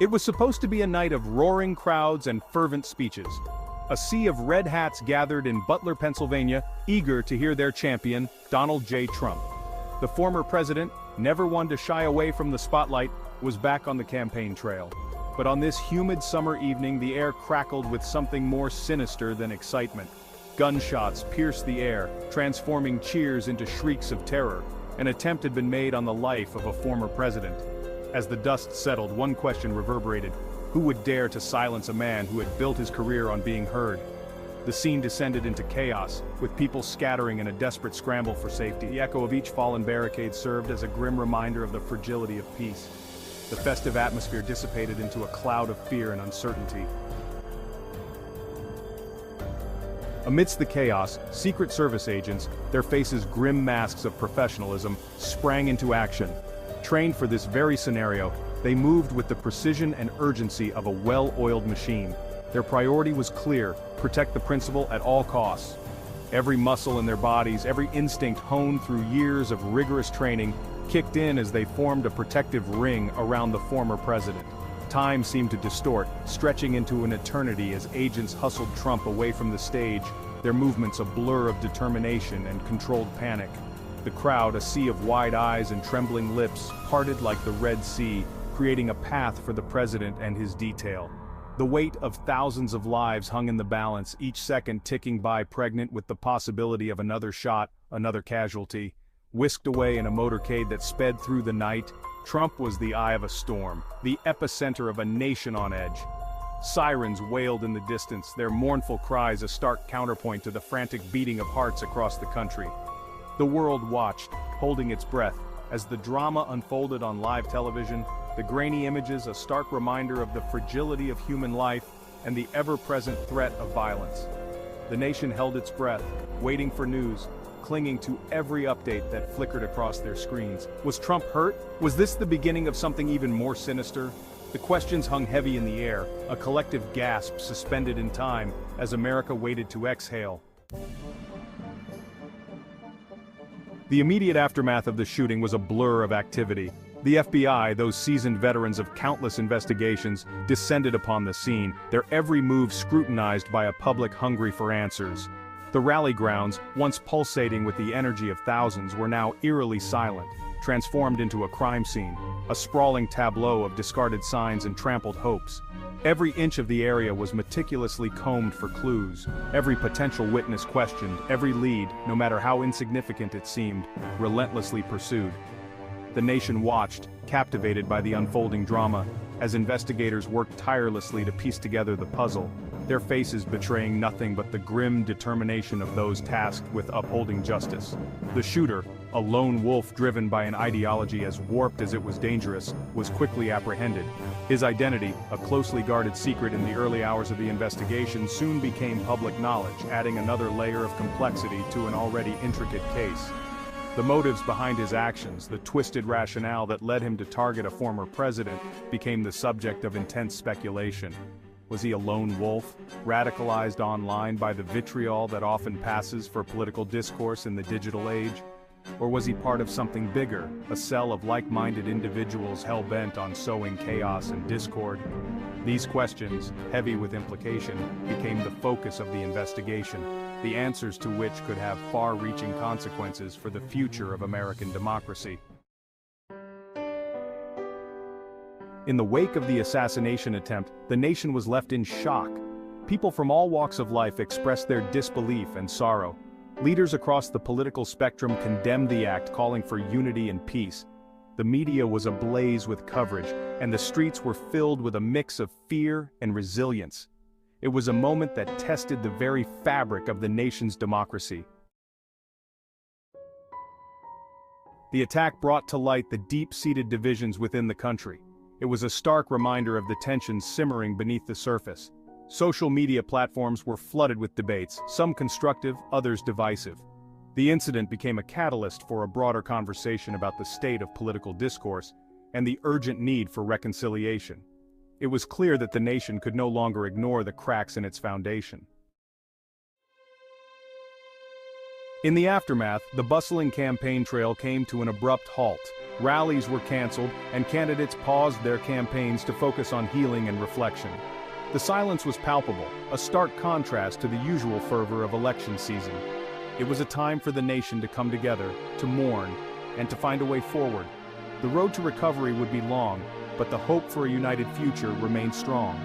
It was supposed to be a night of roaring crowds and fervent speeches. A sea of red hats gathered in Butler, Pennsylvania, eager to hear their champion, Donald J. Trump. The former president, never one to shy away from the spotlight, was back on the campaign trail. But on this humid summer evening, the air crackled with something more sinister than excitement. Gunshots pierced the air, transforming cheers into shrieks of terror. An attempt had been made on the life of a former president. As the dust settled, one question reverberated: who would dare to silence a man who had built his career on being heard? The scene descended into chaos, with people scattering in a desperate scramble for safety. The echo of each fallen barricade served as a grim reminder of the fragility of peace. The festive atmosphere dissipated into a cloud of fear and uncertainty. Amidst the chaos, Secret Service agents, their faces grim masks of professionalism, sprang into action. Trained for this very scenario, they moved with the precision and urgency of a well-oiled machine. Their priority was clear: protect the principal at all costs. Every muscle in their bodies, every instinct honed through years of rigorous training, kicked in as they formed a protective ring around the former president. Time seemed to distort, stretching into an eternity as agents hustled Trump away from the stage, their movements a blur of determination and controlled panic. The crowd, a sea of wide eyes and trembling lips, parted like the Red Sea, creating a path for the president and his detail. The weight of thousands of lives hung in the balance, each second ticking by, pregnant with the possibility of another shot, another casualty. Whisked away in a motorcade that sped through the night, Trump was the eye of a storm, the epicenter of a nation on edge. Sirens wailed in the distance, their mournful cries a stark counterpoint to the frantic beating of hearts across the country. The world watched, holding its breath, as the drama unfolded on live television, the grainy images a stark reminder of the fragility of human life and the ever-present threat of violence. The nation held its breath, waiting for news, clinging to every update that flickered across their screens. Was Trump hurt? Was this the beginning of something even more sinister? The questions hung heavy in the air, a collective gasp suspended in time as America waited to exhale. The immediate aftermath of the shooting was a blur of activity. The FBI, those seasoned veterans of countless investigations, descended upon the scene, their every move scrutinized by a public hungry for answers. The rally grounds, once pulsating with the energy of thousands, were now eerily silent, transformed into a crime scene, a sprawling tableau of discarded signs and trampled hopes. Every inch of the area was meticulously combed for clues, every potential witness questioned, every lead, no matter how insignificant it seemed, relentlessly pursued. The nation watched, captivated by the unfolding drama, as investigators worked tirelessly to piece together the puzzle, their faces betraying nothing but the grim determination of those tasked with upholding justice. The shooter, a lone wolf driven by an ideology as warped as it was dangerous, was quickly apprehended. His identity, a closely guarded secret in the early hours of the investigation, soon became public knowledge, adding another layer of complexity to an already intricate case. The motives behind his actions, the twisted rationale that led him to target a former president, became the subject of intense speculation. Was he a lone wolf, radicalized online by the vitriol that often passes for political discourse in the digital age? Or was he part of something bigger, a cell of like-minded individuals hell-bent on sowing chaos and discord? These questions, heavy with implication, became the focus of the investigation, the answers to which could have far-reaching consequences for the future of American democracy. In the wake of the assassination attempt, the nation was left in shock. People from all walks of life expressed their disbelief and sorrow. Leaders across the political spectrum condemned the act, calling for unity and peace. The media was ablaze with coverage, and the streets were filled with a mix of fear and resilience. It was a moment that tested the very fabric of the nation's democracy. The attack brought to light the deep-seated divisions within the country. It was a stark reminder of the tensions simmering beneath the surface. Social media platforms were flooded with debates, some constructive, others divisive. The incident became a catalyst for a broader conversation about the state of political discourse and the urgent need for reconciliation. It was clear that the nation could no longer ignore the cracks in its foundation. In the aftermath, the bustling campaign trail came to an abrupt halt. Rallies were canceled, and candidates paused their campaigns to focus on healing and reflection. The silence was palpable, a stark contrast to the usual fervor of election season. It was a time for the nation to come together, to mourn, and to find a way forward. The road to recovery would be long, but the hope for a united future remained strong.